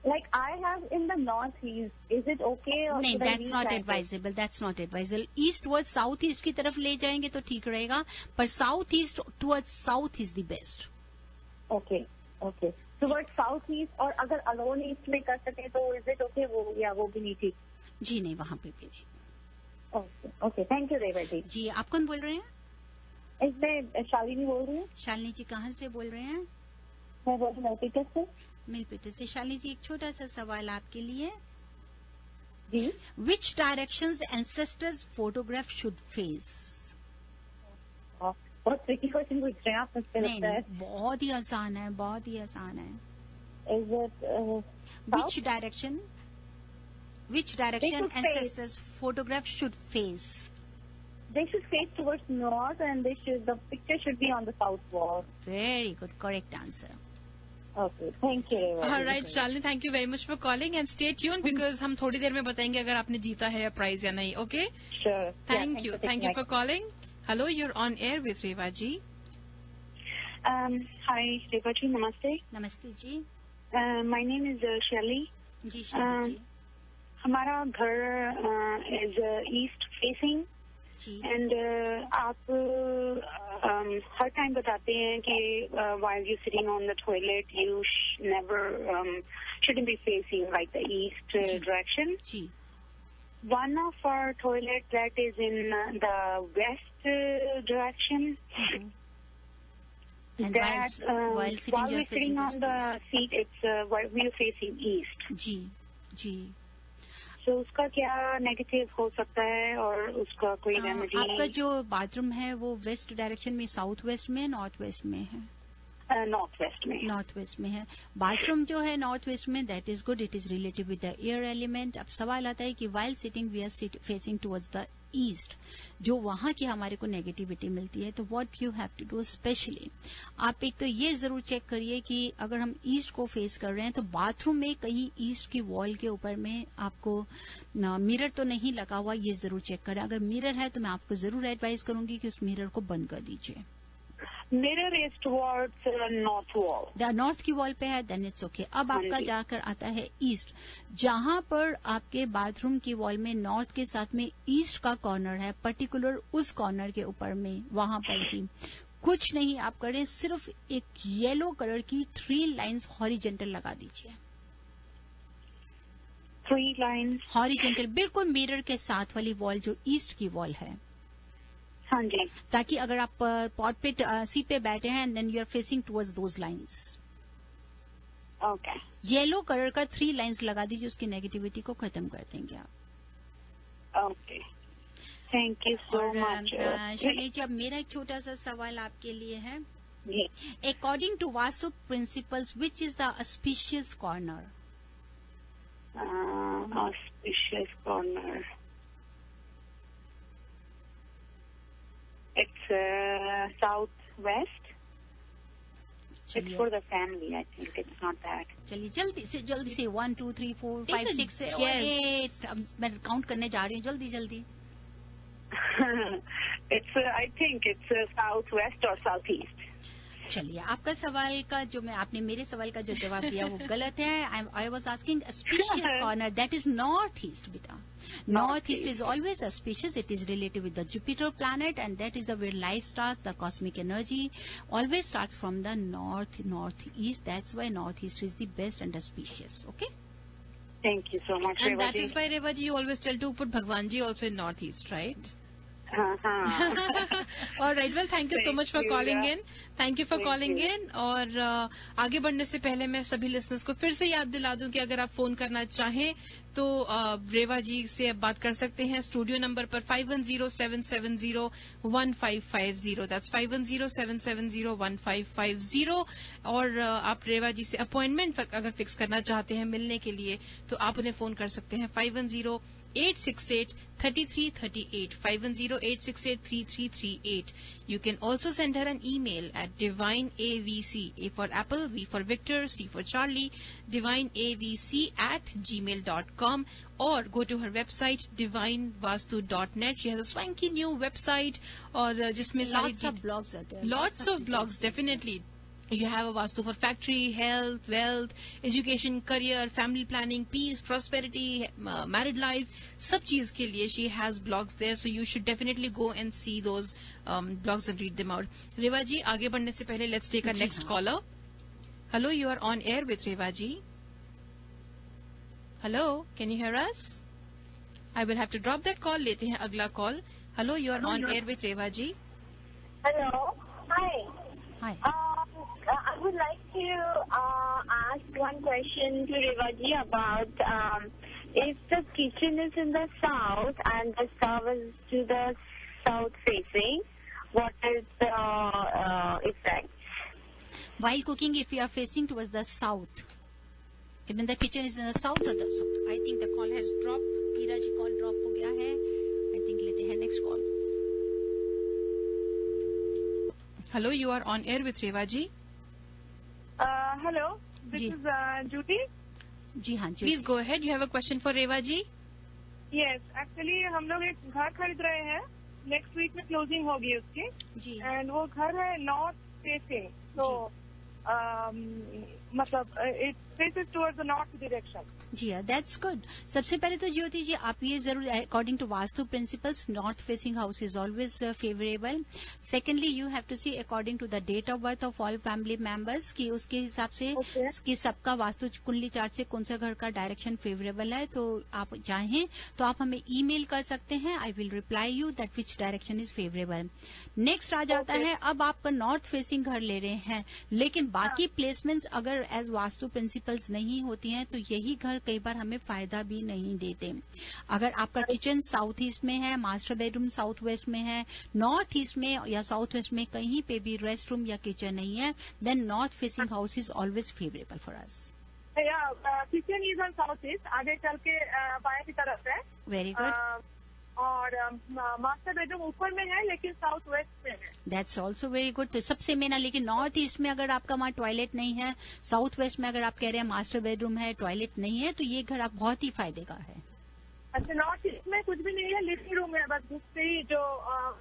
Like I have in the northeast, is it okay? Or नहीं, that's not advisable. That's not advisable. East towards south east की तरफ ले जाएंगे तो ठीक रहेगा, पर south east towards south is the best. Okay, okay. Towards south east और अगर alone east में कर सके तो is it okay वो या वो भी नहीं ठीक? जी नहीं, वहाँ पे भी नहीं. Okay, okay. Thank you रेवा जी. जी, आप कौन बोल रहे हैं? इसमें शालिनी बोल रही हूँ. शालिनी जी कहाँ से बोल रहे हैं? मैं बोल रही हूँ पीटर से. मिलपीटर से. शालिनी जी, एक छोटा सा सवाल आपके लिए. जी. Which directions ancestors' photograph should face? बहुत ट्रिकी क्वेश्चन पूछ रहे हैं आप मुझसे. नहीं नहीं, बहुत ही आसान है, बहुत ही आसान है. Is it Which direction? Which direction ancestors' photograph should face? They should face towards north and the picture should be on the south wall. Very good, correct answer. Okay, thank you. All right, Shalini, thank you very much for calling and stay tuned because हम थोड़ी देर में बताएंगे अगर आपने जीता है या prize या नहीं. Okay? Sure. Thank you for calling. Hello, you're on air with Rewa ji. Hi, Rewa ji, namaste. नमस्ते जी. My name is Shelly. जी शैली जी. हमारा घर is east facing. Ji. And आप हर टाइम बताते हैं कि while you're sitting on the toilet, you never shouldn't be facing like the east direction. Ji. One of our toilet that is in the west direction. And that while sitting, we're sitting on the seat, it's while we're facing east. जी जी. तो उसका क्या negative हो सकता है और उसका कोई remedy? आपका जो बाथरूम है वो वेस्ट डायरेक्शन में, साउथ वेस्ट में, नॉर्थ वेस्ट में है? नॉर्थ वेस्ट में. नॉर्थ वेस्ट में है. बाथरूम जो है नॉर्थ वेस्ट में, that is good. It is related with the air element. अब सवाल आता है कि while sitting we are facing towards the east, जो वहां की हमारे को नेगेटिविटी मिलती है. तो what you have to do specially, आप एक तो ये जरूर चेक करिए कि अगर हम ईस्ट को फेस कर रहे हैं तो बाथरूम में कहीं ईस्ट की वॉल के ऊपर में आपको मिरर तो नहीं लगा हुआ, ये जरूर चेक करें. अगर मिरर है तो मैं आपको जरूर एडवाइज करूंगी कि उस मिरर को बंद कर दीजिए. Mirror is towards north wall. North की वॉल पे है, देन इट्स ओके. अब आपका जाकर आता है ईस्ट, जहां पर आपके बाथरूम की वॉल में नॉर्थ के साथ में ईस्ट का कॉर्नर है, पर्टिकुलर उस कॉर्नर के ऊपर में वहां पर ही कुछ नहीं आप करें, सिर्फ एक येलो कलर की 3 लाइन्स हॉरिजेंटल लगा दीजिए. 3 लाइन्स हॉरिजेंटल, बिल्कुल मिरर के साथ वाली वॉल जो ईस्ट की वॉल है. हाँ जी. ताकि अगर आप पॉट पे सीट पे बैठे हैं, then you are facing towards those lines. Okay. Yellow colour का 3 लाइन्स लगा दीजिए, उसकी नेगेटिविटी को खत्म कर देंगे आप. Okay, thank you so much. शैली जी, अब मेरा एक छोटा सा सवाल आपके लिए है. According to Vastu principles, which is the auspicious corner? Auspicious corner, it's southwest. It's for the family, I think. It's not that. चलिए जल्दी से 1 2 3 4 5 6 8 मैं काउंट करने जा रही हूँ. जल्दी जल्दी. It's I think it's southwest or southeast. चलिए, आपका सवाल का जो आपने मेरे सवाल का जो जवाब दिया वो गलत है. I was asking auspicious corner, that is north east बेटा. North east is always auspicious. It is related with the Jupiter planet, and that is the where life starts. The cosmic energy always starts from the northeast. That's why northeast is the best and auspicious. Okay. Thank you so much, And that Revaji. is why, Revaji, you always tell to put Bhagwan ji also in northeast, right? All right. Well, thank you so much for calling in. Thank you for calling in. और आगे बढ़ने से पहले मैं सभी listeners को फिर से याद दिला दूं कि अगर आप फोन करना चाहें तो रेवा जी से आप बात कर सकते हैं स्टूडियो नंबर पर 5107701550. दैट्स 5107701550. और आप रेवा जी से अपॉइंटमेंट अगर फिक्स करना चाहते हैं मिलने के लिए तो आप उन्हें फोन कर सकते हैं 50-868-3338, 50-868-3338. You can also send her an email at divineavc, A for Apple, V for Victor, C for Charlie, divineavc@gmail.com, or go to her website divinevastu.net. She has a swanky new website और जिसमें lots of blogs are there. Lots of blogs, definitely. You have a Vastu for factory, health, wealth, education, career, family planning, peace, prosperity, married life. सब चीज के लिए she has blogs there, so you should definitely go and see those blogs and read them out. Reva ji, आगे बढ़ने से पहले let's take our next caller. Hello, you are on air with Reva ji. Hello, can you hear us? I will have to drop that call. लेते हैं अगला call. Hello, you are on air with Reva ji. Hello. Hi. Hi. I would like to ask one question to Revaji about if the kitchen is in the south and the stove is to the south facing, what is the effect? While cooking, if you are facing towards the south, even the kitchen is in the south or the south. I think the call has dropped. Ira ji call drop हो गया है. I think लेते हैं next call. Hello, you are on air with Reva ji. Hello. This is Judy. जी हाँ जी. Please go ahead. You have a question for Reva ji. Yes. Actually, हम लोग एक घर खरीद रहे हैं. Next week में closing होगी उसकी. जी. And वो घर है north facing. So, मतलब it faces towards the north direction. जी हाँ, दैट्स गुड. सबसे पहले तो ज्योति जी आप ये जरूर according to Vastu principles north facing house is always favourable. Secondly you have to see according to the date of birth of all family members कि उसके हिसाब से कि सबका वास्तु कुंडली चार्ट से कौन सा घर का डायरेक्शन फेवरेबल है. तो आप चाहें तो आप हमें ईमेल कर सकते हैं. I will reply you that which direction is favourable. Next आ जाता है अब आप नॉर्थ फेसिंग घर ले रहे हैं लेकिन बाकी प्लेसमेंट्स अगर एज वास्तु प्रिंसिपल्स नहीं होती हैं तो यही घर कई बार हमें फायदा भी नहीं देते. अगर आपका किचन साउथ ईस्ट में है, मास्टर बेडरूम साउथ वेस्ट में है, नॉर्थ ईस्ट में या साउथ वेस्ट में कहीं पे भी रेस्ट रूम या किचन नहीं है, then north facing house is always favourable for us. Kitchen is on south east, आगे चल के बाएं की तरफ है. Very good. और मास्टर बेडरूम ऊपर में है लेकिन साउथ वेस्ट में है. That's also very good. तो सबसे मेन है लेकिन नॉर्थ ईस्ट में अगर आपका वहाँ टॉयलेट नहीं है, साउथ वेस्ट में अगर आप कह रहे हैं मास्टर बेडरूम है, टॉयलेट नहीं है, तो ये घर आप बहुत ही फायदे का है. अच्छा, नॉर्थ ईस्ट में कुछ भी नहीं है, लिविंग रूम है बस. दूसरी जो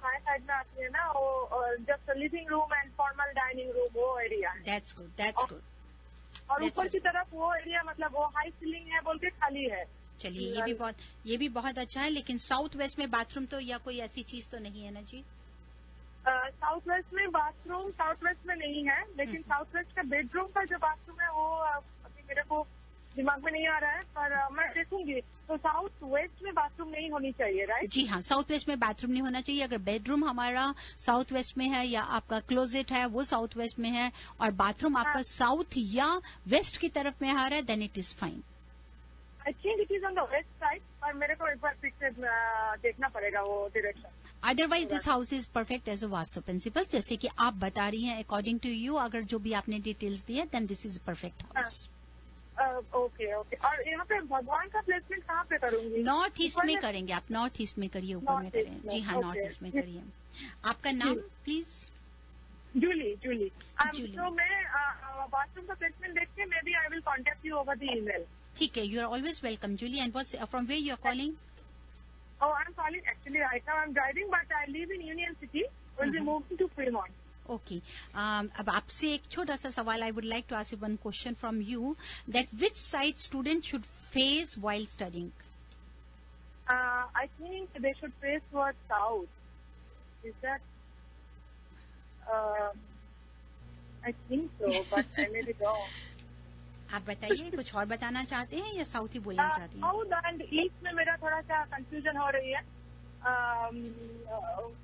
बाएं साइड में आती है ना वो just living room and formal dining room वो एरिया है. That's good. That's good. और ऊपर की तरफ वो एरिया मतलब वो हाई सीलिंग है बोल के खाली है. चलिए ये भी बहुत अच्छा है. लेकिन साउथ वेस्ट में बाथरूम तो या कोई ऐसी चीज तो नहीं है ना जी? साउथ वेस्ट में बाथरूम साउथ वेस्ट में नहीं है लेकिन साउथ वेस्ट का बेडरूम का जो बाथरूम है वो अभी मेरे को दिमाग में नहीं आ रहा है पर मैं देखूंगी. तो साउथ वेस्ट में बाथरूम नहीं होनी चाहिए, राइट? जी हाँ, साउथ वेस्ट में बाथरूम नहीं होना चाहिए. अगर बेडरूम हमारा साउथ वेस्ट में है या आपका क्लोजेट है वो साउथ वेस्ट में है और बाथरूम आपका साउथ या वेस्ट की तरफ में आ रहा है then it is fine. I think it is on the west side पर मेरे को एक बार पिक्चर देखना पड़ेगा वो direction. Otherwise this house is perfect as a Vastu principle. जैसे कि आप बता रही हैं अकॉर्डिंग टू यू, अगर जो भी आपने डिटेल्स दी है then this is perfect house. Okay. और यहाँ पे भगवान का प्लेसमेंट कहाँ पे करूंगी? नॉर्थ ईस्ट में करेंगे आप. नॉर्थ ईस्ट में करिए, ऊपर में करें. जी हाँ, नॉर्थ ईस्ट में करिए. आपका नाम प्लीज? जूली. तो मैं बाथरूम का प्लेसमेंट देख के may be I will contact you over the email. ठीक है. You are always welcome Julie. And from where you are calling? Oh, I'm calling actually right now. I'm driving, but I live in Union City. Will be moving to Fremont. Okay. अब आपसे एक छोटा सा सवाल. I would like to ask you one question from you. That which side students should face while studying? I think they should face towards south. Is that? I think so, but I may be wrong. आप बताइए, कुछ और बताना चाहते हैं या south ही बोलना चाहती हैं? साउथ एंड ईस्ट में मेरा थोड़ा सा कंफ्यूजन हो रही है,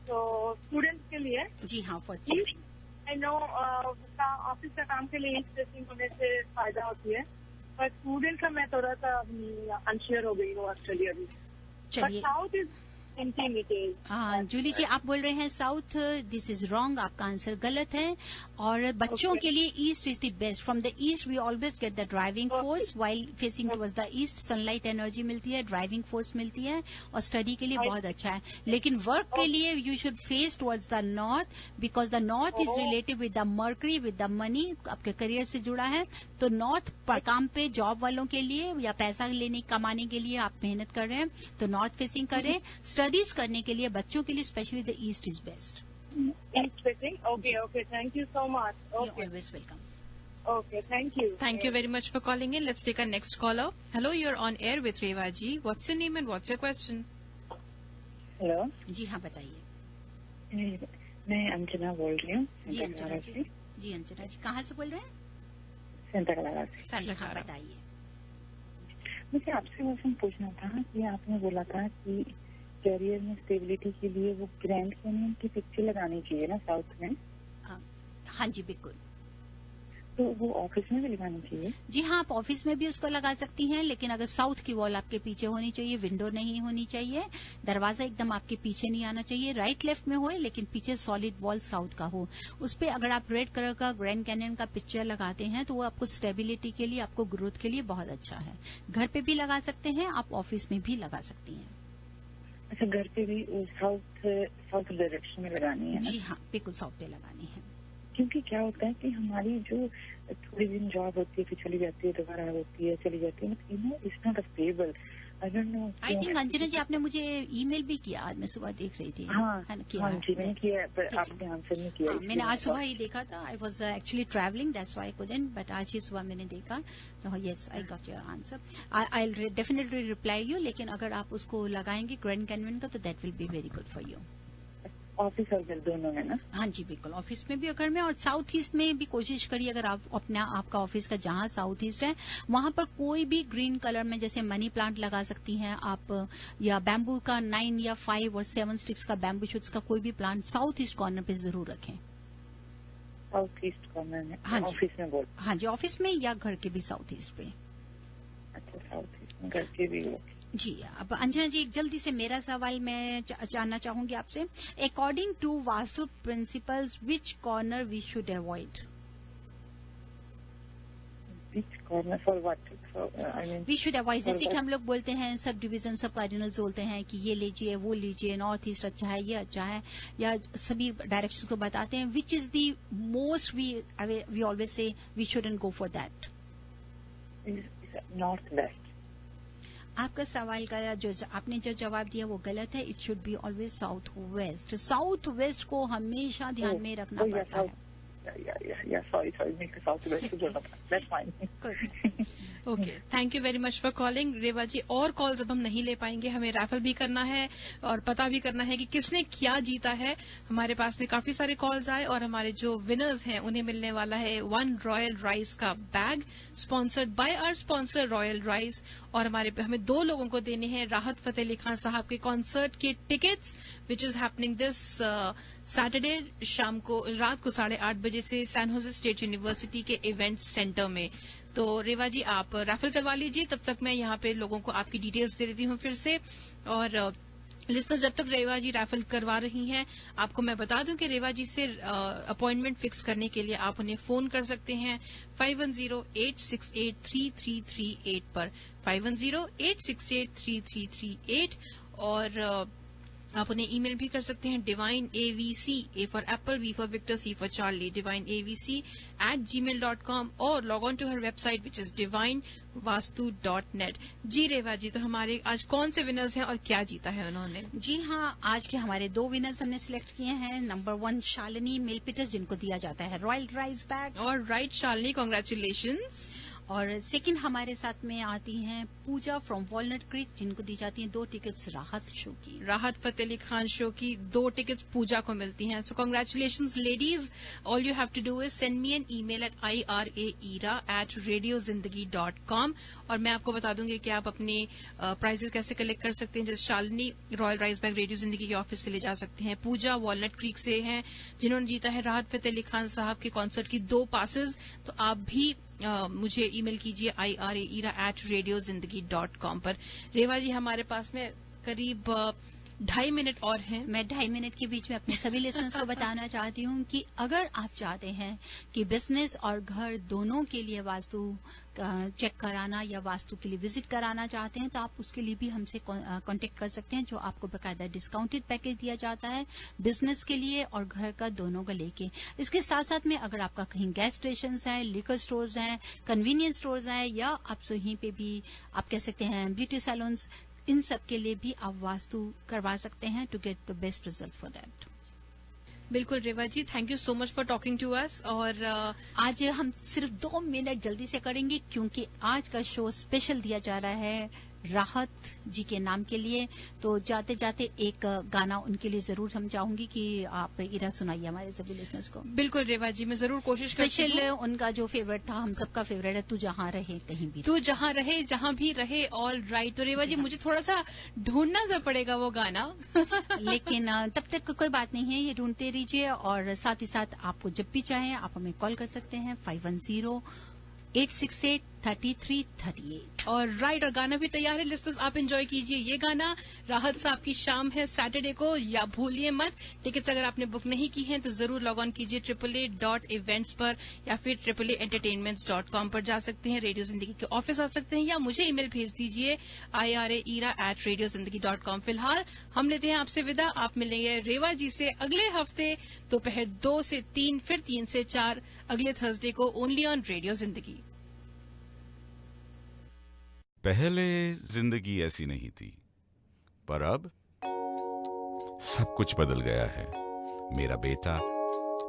तो स्टूडेंट्स के लिए। जी हाँ, फॉर आई नो ऑफिस का काम के लिए ईस्ट फेसिंग होने से फायदा होती है, पर स्टूडेंट का मैं थोड़ा सा अनश्योर हो गई हूँ एक्चुअली अभी। चलिए, साउथ इज जूली जी आप बोल रहे हैं साउथ, दिस इज रॉन्ग, आपका आंसर गलत है। और बच्चों के लिए east is the best. From the east we always get the driving force, while facing towards the east sunlight energy मिलती है, ड्राइविंग फोर्स मिलती है, और स्टडी के लिए बहुत अच्छा है। लेकिन वर्क के लिए you should face towards the north, because the north is related with the mercury, with the money, आपके करियर से जुड़ा है। तो नॉर्थ काम पे जॉब वालों के लिए या पैसा कमाने के लिए आप मेहनत कर रहे हैं तो नॉर्थ फेसिंग करें। स्टडीज करने के लिए बच्चों के लिए specially the east is best. East facing, okay, thank you so much. Always welcome. Okay, thank you. Thank you very much for calling in. Let's take our next caller. Hello, you're on air with Reva ji. What's your name and what's your question? Hello जी हाँ, बताइए। मैं अंजना बोल रही हूँ। जी अंजना जी, जी अंजना जी, कहाँ से बोल रहे हैं? सेंटा क्लारा से। जी हाँ, बताइए। मुझे आपसे क्वेश्चन पूछना था कि आपने बोला था कि करियर में स्टेबिलिटी के लिए वो ग्रैंड कैनियन की पिक्चर लगानी चाहिए ना साउथ में? हाँ जी, बिल्कुल। तो वो ऑफिस में भी लगानी चाहिए? जी हाँ, आप ऑफिस में भी उसको लगा सकती हैं, लेकिन अगर साउथ की वॉल आपके पीछे होनी चाहिए, विंडो नहीं होनी चाहिए, दरवाजा एकदम आपके पीछे नहीं आना चाहिए, राइट लेफ्ट में हो लेकिन पीछे सॉलिड वॉल साउथ का हो। उस पर अगर आप रेड कलर का ग्रैंड कैनियन का पिक्चर लगाते हैं तो वो आपको स्टेबिलिटी के लिए, आपको ग्रोथ के लिए बहुत अच्छा है। घर पे भी लगा सकते हैं, आप ऑफिस में भी लगा सकती हैं। अच्छा, घर पे भी साउथ डायरेक्शन में लगानी है ना? जी हाँ, बिल्कुल साउथ पे लगानी है। क्योंकि क्या होता है कि हमारी जो थोड़ी दिन जॉब होती है, फिर चली जाती है, दोबारा होती है, चली जाती है, it's not stable. I think Anjana ji आपने मुझे ईमेल भी किया, आज मैं सुबह देख रही थी। हाँ किया, जी मैंने किया, पर आपने आंसर नहीं किया। मैंने आज सुबह ही देखा था, I was actually travelling, that's why I couldn't, but आज ही सुबह मैंने देखा तो yes, I got your answer. I will definitely reply you, लेकिन अगर आप उसको लगाएंगे ग्रैंड कैनियन का तो that will be very good for you. Office और घर दोनों है ना? हाँ जी, बिल्कुल, ऑफिस में भी और घर में। और साउथ ईस्ट में भी कोशिश करिए, अगर आप आपका ऑफिस का जहां साउथ ईस्ट है वहां पर कोई भी ग्रीन कलर में, जैसे मनी प्लांट लगा सकती हैं आप, या बैम्बू का 9 या 5 और 7 स्टिक्स का बैम्बू शूट्स का कोई भी प्लांट साउथ ईस्ट कॉर्नर पे जरूर रखें। साउथ ईस्ट कॉर्नर में? हाँ जी, ऑफिस में बोल? हाँ जी, ऑफिस में या घर के भी साउथ ईस्ट पे। अच्छा, साउथ ईस्ट में घर के भी। जी, अब अंजना जी एक जल्दी से मेरा सवाल मैं जानना चाहूंगी आपसे। According to Vastu principles, which corner we should avoid? Which corner for what? We should avoid, जैसे कि हम लोग बोलते हैं सब डिवीजन, सब कार्डिनल्स बोलते हैं कि ये लीजिए, वो लीजिए, नॉर्थ ईस्ट अच्छा है, ये अच्छा है, या सभी डायरेक्शन को बताते हैं। Which is the most we always से we shouldn't go for that? North west. आपका सवाल का जो आपने जो जवाब दिया वो गलत है। It should be always south west. South west को हमेशा ध्यान में रखना पड़ता है। Okay, thank you very much for calling Reva ji. और कॉल्स अब हम नहीं ले पाएंगे, हमें रैफल भी करना है और पता भी करना है कि किसने क्या जीता है। हमारे पास में काफी सारे कॉल्स आए और हमारे जो विनर्स हैं उन्हें मिलने वाला है 1 रॉयल राइस का बैग, sponsored by our sponsor royal rice. और हमें 2 लोगों को देने हैं राहत फतेह अली खान साहब के कॉन्सर्ट के tickets, which is happening this Saturday रात को 8:30 बजे से सैन होजे स्टेट यूनिवर्सिटी के इवेंट सेंटर में। तो रेवा जी आप रैफल करवा लीजिए, तब तक मैं यहाँ पे लोगों को आपकी डिटेल्स दे देती हूँ फिर से। और लिस्टनर जब तक रेवा जी रैफल करवा रही हैं, आपको मैं बता दूं कि रेवा जी से अपॉइंटमेंट फिक्स करने के लिए आप उन्हें फोन कर सकते हैं 5108683338 पर, 5108683338। और आप उन्हें ईमेल भी कर सकते हैं divineavc, A for Apple, V for Victor, C for Charlie, divineavc@gmail.com, और log on to her website which is divinevastu.net। जी रेवा जी, तो हमारे आज कौन से विनर्स हैं और क्या जीता है उन्होंने? जी हाँ, आज के हमारे 2 विनर्स हमने सिलेक्ट किए हैं। नंबर 1 शालिनी मिलपिटस, जिनको दिया जाता है रॉयल राइस बैग। और राइट शालिनी, कॉन्ग्रेचुलेशंस। और सेकंड हमारे साथ में आती हैं पूजा फ्रॉम वॉलनट क्रीक, जिनको दी जाती हैं 2 टिकट्स राहत शो की। राहत फतेह अली खान शो की 2 टिकट्स पूजा को मिलती हैं। So congratulations ladies, all you have to do is send me an email at iraera@radiozindagi.com और मैं आपको बता दूंगी कि आप अपने प्राइजेस कैसे कलेक्ट कर सकते हैं। जैसे Shalini royal rice bag radio जिंदगी के ऑफिस से ले जा सकते हैं, पूजा वॉलनट क्रीक से हैं जिन्होंने जीता है राहत फतेह अली खान साहब के कॉन्सर्ट की 2 पासेस। तो आप भी मुझे ईमेल कीजिए iraera@radiozindagi.com पर। रेवा जी, हमारे पास में करीब 2.5 मिनट और हैं। मैं 2.5 मिनट के बीच में अपने सभी लिसनर्स को बताना चाहती हूँ कि अगर आप चाहते हैं कि बिजनेस और घर दोनों के लिए वास्तु चेक कराना या वास्तु के लिए विजिट कराना चाहते हैं, तो आप उसके लिए भी हमसे कांटेक्ट कर सकते हैं, जो आपको बकायदा डिस्काउंटेड पैकेज दिया जाता है बिजनेस के लिए और घर का दोनों का लेके। इसके साथ साथ में अगर आपका कहीं गैस स्टेशन है, लिकर स्टोर्स हैं, कन्वीनियंस स्टोर्स हैं, या आप यहीं पे भी आप कह सकते हैं ब्यूटी सैलून्स, इन सब के लिए भी आप वास्तु करवा सकते हैं to get the best result for that. बिल्कुल Reva ji, thank you so much for talking to us. और आज हम सिर्फ 2 मिनट जल्दी से करेंगे क्योंकि आज का शो स्पेशल दिया जा रहा है राहत जी के नाम के लिए। तो जाते जाते एक गाना उनके लिए जरूर हम चाहूंगी कि आप इरा सुनाइए हमारे सभी लिसनर्स को। बिल्कुल रेवा जी, मैं जरूर कोशिश करती हूँ। स्पेशल उनका जो फेवरेट था, हम सबका फेवरेट है, तू जहाँ रहे कहीं भी, तू जहाँ रहे जहाँ भी रहे, ऑल राइट। तो रेवा जी, मुझे थोड़ा सा ढूंढना सा पड़ेगा वो गाना लेकिन तब तक कोई बात नहीं है, ये ढूंढते रहिए। और साथ ही साथ आपको जब भी चाहें आप हमें कॉल कर सकते हैं 510-868-3338। और राइट, और गाना भी तैयार है लिस्टर्स, आप एंजॉय कीजिए ये गाना। राहत साहब की शाम है सैटरडे को, या भूलिए मत। टिकट्स अगर आपने बुक नहीं की हैं तो जरूर लॉग ऑन कीजिए AAA.events पर, या फिर AAAentertainments.com पर जा सकते हैं। रेडियो जिंदगी के ऑफिस आ सकते हैं, या मुझे ईमेल भेज दीजिए iraera@radiozindagi.com। फिलहाल हम लेते हैं आपसे विदा। आप मिलेंगे रेवा जी से अगले हफ्ते दोपहर 2 से 3, फिर 3 से 4 अगले थर्सडे को, ओनली ऑन रेडियो जिंदगी। पहले जिंदगी ऐसी नहीं थी, पर अब सब कुछ बदल गया है। मेरा बेटा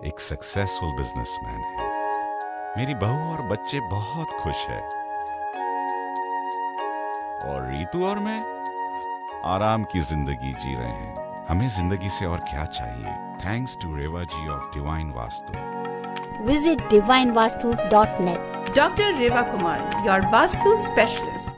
एक सक्सेसफुल बिजनेसमैन है, मेरी बहू और बच्चे बहुत खुश है, और रीतू और मैं आराम की जिंदगी जी रहे हैं। हमें जिंदगी से और क्या चाहिए? Thanks to Reva ji of divine Vastu. Visit divinevastu.net. Dr. Reva Kumar, your Vastu specialist.